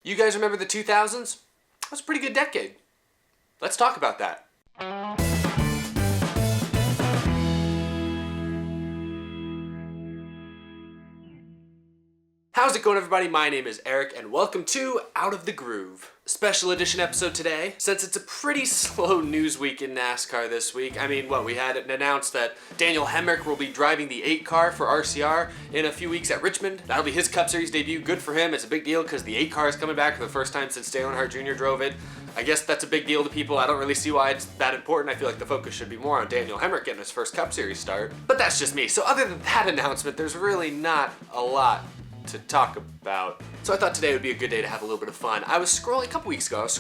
You guys remember the 2000s? That was a pretty good decade. Let's talk about that. How's it going, everybody? My name is Eric, and welcome to Out of the Groove. Special edition episode today. Since it's a pretty slow news week in NASCAR this week, we had it announced that Daniel Hamlin will be driving the 8 car for RCR in a few weeks at Richmond. That'll be his Cup Series debut. Good for him. It's a big deal because the 8 car is coming back for the first time since Dale Earnhardt Jr. drove it. I guess that's a big deal to people. I don't really see why it's that important. I feel like the focus should be more on Daniel Hamlin getting his first Cup Series start. But that's just me. So other than that announcement, there's really not a lot to talk about. So I thought today would be a good day to have a little bit of fun. I was scrolling a couple weeks ago, I was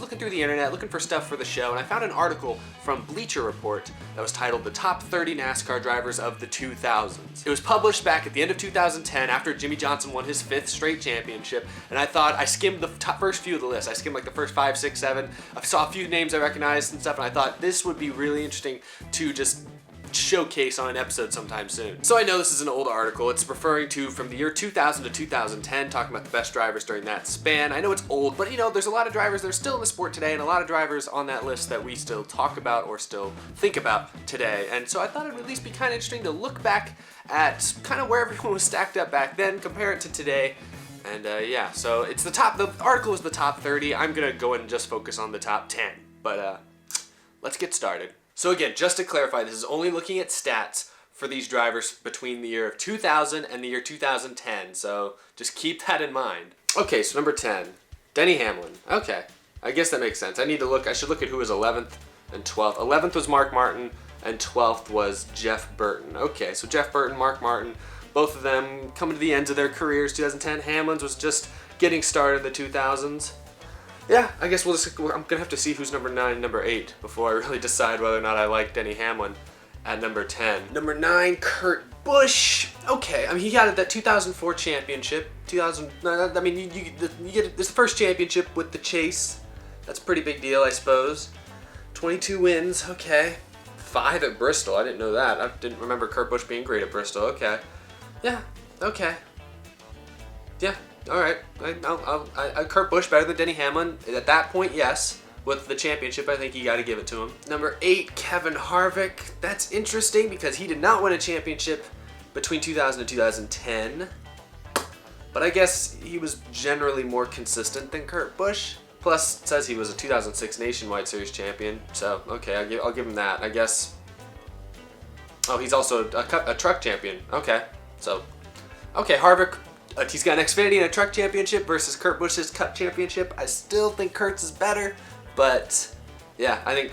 looking through the internet, looking for stuff for the show, and I found an article from Bleacher Report that was titled The Top 30 NASCAR Drivers of the 2000s. It was published back at the end of 2010 after Jimmie Johnson won his 5th straight championship, and I thought, I skimmed the first few of the list. I skimmed like the first 5, 6, 7. I saw a few names I recognized and stuff, and I thought this would be really interesting to just showcase on an episode sometime soon. So I know this is an old article. It's referring to from the year 2000 to 2010, talking about the best drivers during that span. I know it's old, but there's a lot of drivers that are still in the sport today, and a lot of drivers on that list that we still talk about or still think about today. And so I thought it would at least be kind of interesting to look back at kind of where everyone was stacked up back then, compare it to today. And so it's the article is the top 30. I'm gonna go in and just focus on the top 10. But let's get started. So again, just to clarify, this is only looking at stats for these drivers between the year of 2000 and the year 2010, so just keep that in mind. Okay, so number 10, Denny Hamlin. Okay, I guess that makes sense. I should look at who was 11th and 12th. 11th was Mark Martin, and 12th was Jeff Burton. Okay, so Jeff Burton, Mark Martin, both of them coming to the ends of their careers. 2010, Hamlin's was just getting started in the 2000s. Yeah, I guess I'm going to have to see who's number 9 and number 8 before I really decide whether or not I like Denny Hamlin at number 10. Number 9, Kurt Busch. Okay, he got that 2004 championship. You get this first championship with the Chase. That's a pretty big deal, I suppose. 22 wins, okay. 5 at Bristol, I didn't know that. I didn't remember Kurt Busch being great at Bristol, okay. Yeah, okay. Yeah. All right, Kurt Busch better than Denny Hamlin. At that point, yes. With the championship, I think you got to give it to him. Number 8, Kevin Harvick. That's interesting because he did not win a championship between 2000 and 2010. But I guess he was generally more consistent than Kurt Busch. Plus, it says he was a 2006 Nationwide Series champion. So, okay, I'll give him that. I guess. Oh, he's also a truck champion. Okay, so, okay, Harvick. He's got an Xfinity and a truck championship versus Kurt Busch's Cup championship. I still think Kurt's is better, but yeah, I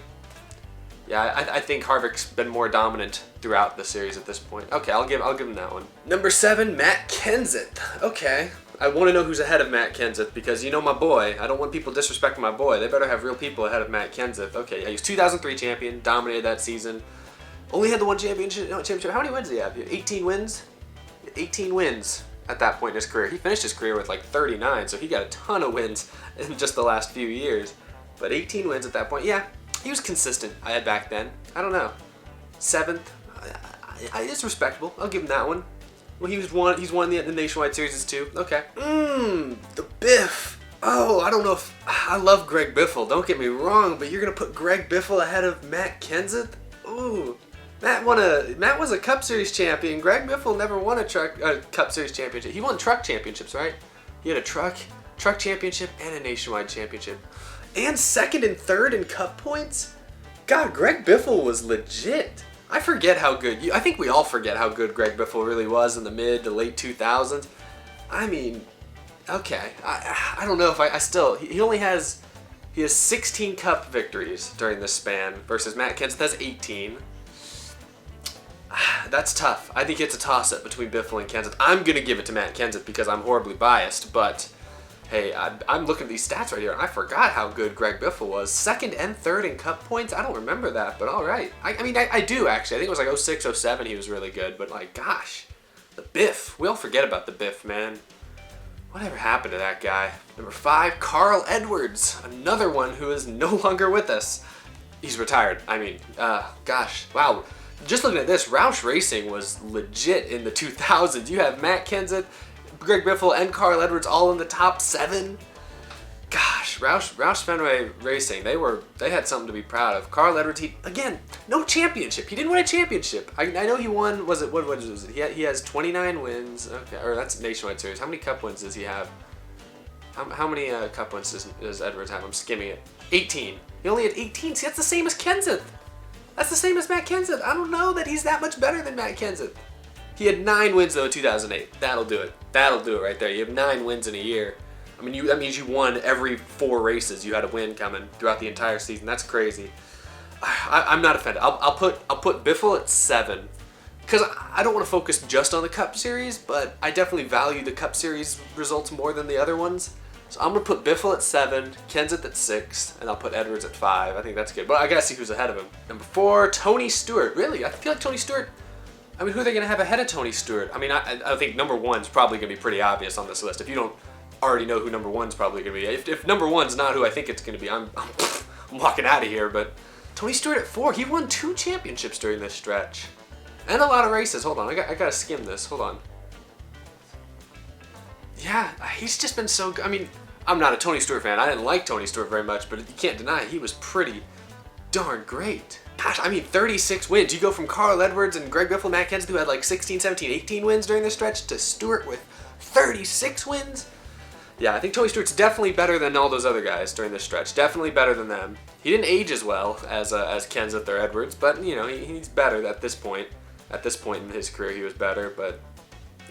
think Harvick's been more dominant throughout the series at this point. Okay, I'll give him that one. Number 7, Matt Kenseth. Okay, I want to know who's ahead of Matt Kenseth because my boy. I don't want people disrespecting my boy. They better have real people ahead of Matt Kenseth. Okay, yeah, he was 2003 champion, dominated that season. Only had the one championship. How many wins did he have? 18 wins. 18 wins. At that point in his career. He finished his career with like 39, so he got a ton of wins in just the last few years. But 18 wins at that point, yeah, he was consistent, I had back then. I don't know. 7th, it's respectable. I'll give him that one. Well, he's won the Nationwide Series too. Okay. The Biff. Oh, I don't know if, I love Greg Biffle, don't get me wrong, but you're going to put Greg Biffle ahead of Matt Kenseth? Ooh. Matt was a Cup Series champion. Greg Biffle never won a Cup Series championship. He won truck championships, right? He had a truck championship and a Nationwide championship. And 2nd and 3rd in Cup points? God, Greg Biffle was legit. I think we all forget how good Greg Biffle really was in the mid to late 2000s. Okay. I don't know if he has 16 Cup victories during this span versus Matt Kenseth has 18. That's tough. I think it's a toss-up between Biffle and Kenseth. I'm going to give it to Matt Kenseth because I'm horribly biased, but hey, I'm looking at these stats right here, and I forgot how good Greg Biffle was. 2nd and 3rd in Cup points? I don't remember that, but all right. I do, actually. I think it was like 06, 07 he was really good, but gosh, the Biff. We all forget about the Biff, man. Whatever happened to that guy? Number 5, Carl Edwards. Another one who is no longer with us. He's retired. Gosh, wow. Just looking at this, Roush Racing was legit in the 2000s. You have Matt Kenseth, Greg Biffle, and Carl Edwards all in the top 7. gosh, Roush Fenway Racing, they had something to be proud of. Carl Edwards, again, no championship. He didn't win a championship. I know he won, what was it? He has 29 wins, okay, or that's Nationwide Series. How many Cup wins does he have? How many Cup wins does Edwards have? I'm skimming it. 18. He only had 18. See, that's the same as Kenseth. That's the same as Matt Kenseth. I don't know that he's that much better than Matt Kenseth. He had 9 wins, though, in 2008. That'll do it. That'll do it right there. You have 9 wins in a year. I mean, that means you won every 4 races. You had a win coming throughout the entire season. That's crazy. I'm not offended. I'll put Biffle at 7. Because I don't want to focus just on the Cup Series, but I definitely value the Cup Series results more than the other ones. So I'm going to put Biffle at 7, Kenseth at 6, and I'll put Edwards at 5. I think that's good. But I got to see who's ahead of him. Number 4, Tony Stewart. Really? I feel like Tony Stewart... I mean, who are they going to have ahead of Tony Stewart? I mean, I think number 1's probably going to be pretty obvious on this list. If you don't already know who number 1's probably going to be. If number 1's not who I think it's going to be, I'm walking out of here. But Tony Stewart at 4. He won 2 championships during this stretch. And a lot of races. Hold on. I got to skim this. Hold on. Yeah, he's just been so good. I mean... I'm not a Tony Stewart fan. I didn't like Tony Stewart very much, but you can't deny it. He was pretty darn great. Gosh, I mean, 36 wins. You go from Carl Edwards and Greg Biffle, Matt Kenseth, who had like 16, 17, 18 wins during this stretch, to Stewart with 36 wins. Yeah, I think Tony Stewart's definitely better than all those other guys during this stretch. Definitely better than them. He didn't age as well as Kenseth or Edwards, but, you know, he's better at this point. At this point in his career, he was better, but...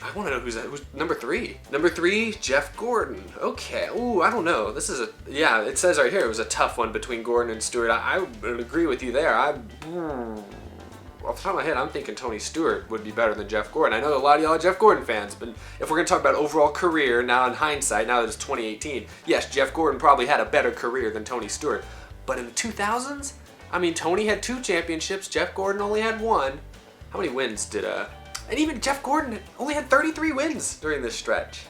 I want to know who's number 3. Number 3, Jeff Gordon. Okay. Ooh, I don't know. This is yeah, it says right here it was a tough one between Gordon and Stewart. I would agree with you there. Off the top of my head, I'm thinking Tony Stewart would be better than Jeff Gordon. I know a lot of y'all are Jeff Gordon fans, but if we're going to talk about overall career, now in hindsight, now that it's 2018, yes, Jeff Gordon probably had a better career than Tony Stewart. But in the 2000s, I mean, Tony had 2 championships. Jeff Gordon only had 1. How many wins did And even Jeff Gordon only had 33 wins during this stretch.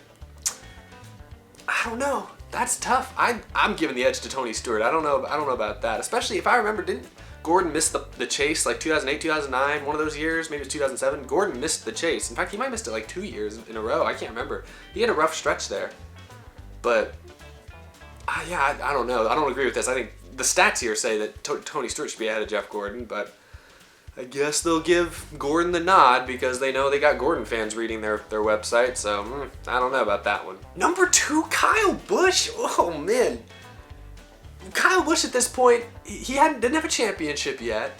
I don't know. That's tough. I'm giving the edge to Tony Stewart. I don't know about that. Especially if I remember, didn't Gordon miss the chase like 2008, 2009, one of those years? Maybe it was 2007. Gordon missed the chase. In fact, he might have missed it like 2 years in a row. I can't remember. He had a rough stretch there. But yeah, I don't know. I don't agree with this. I think the stats here say that Tony Stewart should be ahead of Jeff Gordon, but I guess they'll give Gordon the nod because they know they got Gordon fans reading their website, so I don't know about that one. Number 2, Kyle Busch. Oh, man. Kyle Busch at this point, he didn't have a championship yet.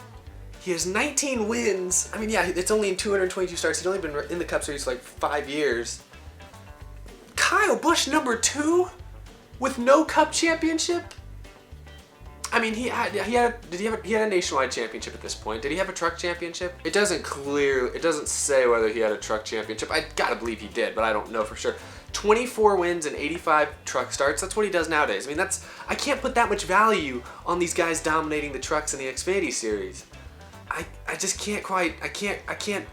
He has 19 wins. I mean, yeah, it's only in 222 starts. He's only been in the Cup Series for like 5 years. Kyle Busch, number 2, with no Cup championship? I mean, he had a nationwide championship at this point. Did he have a truck championship? It doesn't say whether he had a truck championship. I gotta believe he did, but I don't know for sure. 24 wins and 85 truck starts. That's what he does nowadays. I mean, I can't put that much value on these guys dominating the trucks in the Xfinity Series. I just can't quite. I can't.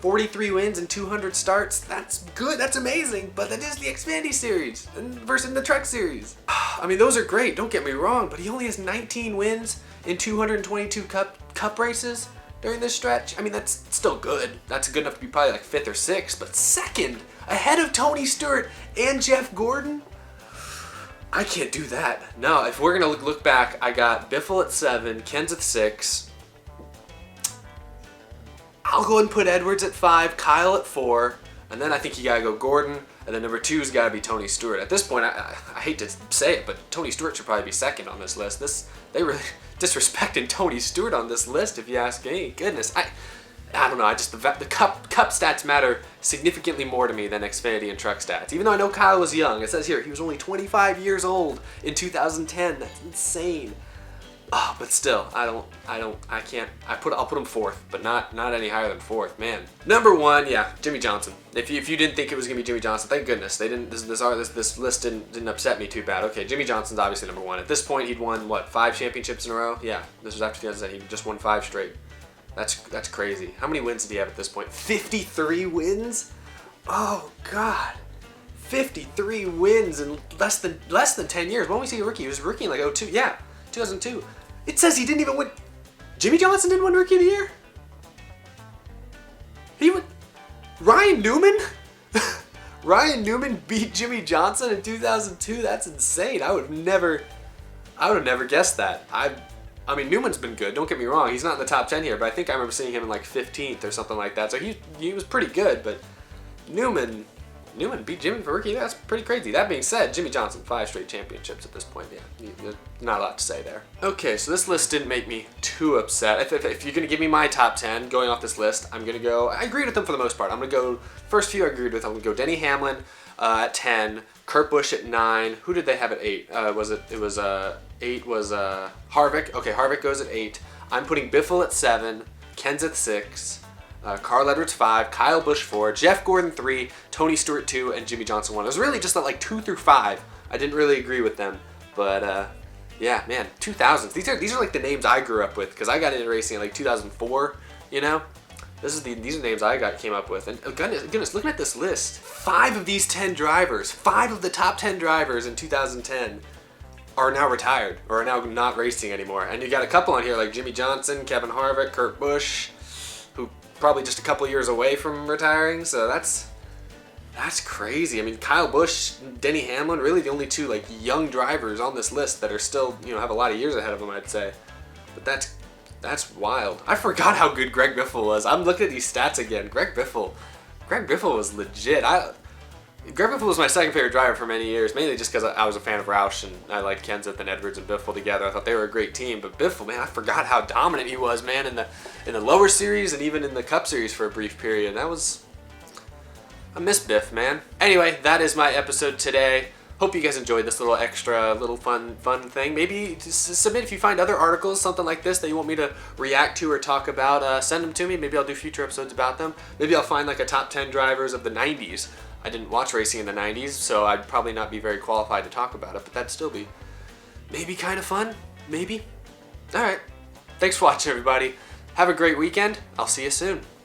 43 wins and 200 starts. That's good. That's amazing. But that is the Xfinity Series versus the Truck Series. I mean, those are great. Don't get me wrong. But he only has 19 wins in 222 cup races during this stretch. I mean, that's still good. That's good enough to be probably like 5th or 6th. But 2nd, ahead of Tony Stewart and Jeff Gordon. I can't do that. No, if we're gonna look back, I got Biffle at 7, Kenseth 6. I'll go ahead and put Edwards at 5, Kyle at 4, and then I think you gotta go Gordon, and then number 2's gotta be Tony Stewart. At this point, I hate to say it, but Tony Stewart should probably be 2nd on this list. They really disrespected Tony Stewart on this list, if you ask me. Goodness, I don't know. The cup stats matter significantly more to me than Xfinity and truck stats. Even though I know Kyle was young, it says here he was only 25 years old in 2010. That's insane. Oh, but still, I'll put him 4th, but not any higher than 4th, man. Number 1, yeah, Jimmie Johnson. If you didn't think it was gonna be Jimmie Johnson, thank goodness they didn't. This list didn't upset me too bad. Okay, Jimmie Johnson's obviously number 1. At this point, he'd won what, 5 championships in a row? Yeah, this was after 2010. He just won 5 straight. That's crazy. How many wins did he have at this point? 53 wins? Oh God. 53 wins in less than 10 years. When was he a rookie? He was a rookie in like 2002. Yeah, 2002. It says he didn't even win. Jimmie Johnson didn't win Rookie of the Year? He won. Ryan Newman? Ryan Newman beat Jimmie Johnson in 2002. That's insane. I would have never guessed that. I mean, Newman's been good. Don't get me wrong. He's not in the top 10 here, but I think I remember seeing him in like 15th or something like that. So he was pretty good, but Newman beat Jimmie for rookie. That's pretty crazy. That being said, Jimmie Johnson, 5 straight championships at this point. Yeah, not a lot to say there. Okay, so this list didn't make me too upset. If you're gonna give me my top 10 going off this list, I'm gonna go. I agreed with them for the most part. I'm gonna go first few I agreed with. I'm gonna go Denny Hamlin at 10, Kurt Busch at 9. Who did they have at 8? It was 8 was Harvick. Okay, Harvick goes at 8. I'm putting Biffle at 7, Kenseth 6. Carl Edwards 5, Kyle Busch 4, Jeff Gordon 3, Tony Stewart 2, and Jimmie Johnson 1. It was really just like 2 through 5. I didn't really agree with them, but yeah, man, 2000s. These are like the names I grew up with because I got into racing in like 2004. You know, these are the names I came up with. And goodness, looking at this list, 5 of these 10 drivers, 5 of the top 10 drivers in 2010 are now retired or are now not racing anymore. And you got a couple on here like Jimmie Johnson, Kevin Harvick, Kurt Busch, who probably just a couple years away from retiring, so that's crazy. I mean, Kyle Busch, Denny Hamlin, really the only 2 like young drivers on this list that are still, have a lot of years ahead of them, I'd say. But that's wild. I forgot how good Greg Biffle was. I'm looking at these stats again. Greg Biffle was legit. Greg Biffle was my second favorite driver for many years, mainly just because I was a fan of Roush and I liked Kenseth and Edwards and Biffle together. I thought they were a great team. But Biffle, man, I forgot how dominant he was, man, in the lower series and even in the Cup Series for a brief period. I miss Biff, man. Anyway, that is my episode today. Hope you guys enjoyed this little extra, little fun thing. Maybe just submit if you find other articles, something like this that you want me to react to or talk about. Send them to me. Maybe I'll do future episodes about them. Maybe I'll find like a top 10 drivers of the 90s. I didn't watch racing in the 90s, so I'd probably not be very qualified to talk about it, but that'd still be maybe kind of fun. Maybe. All right. Thanks for watching, everybody. Have a great weekend. I'll see you soon.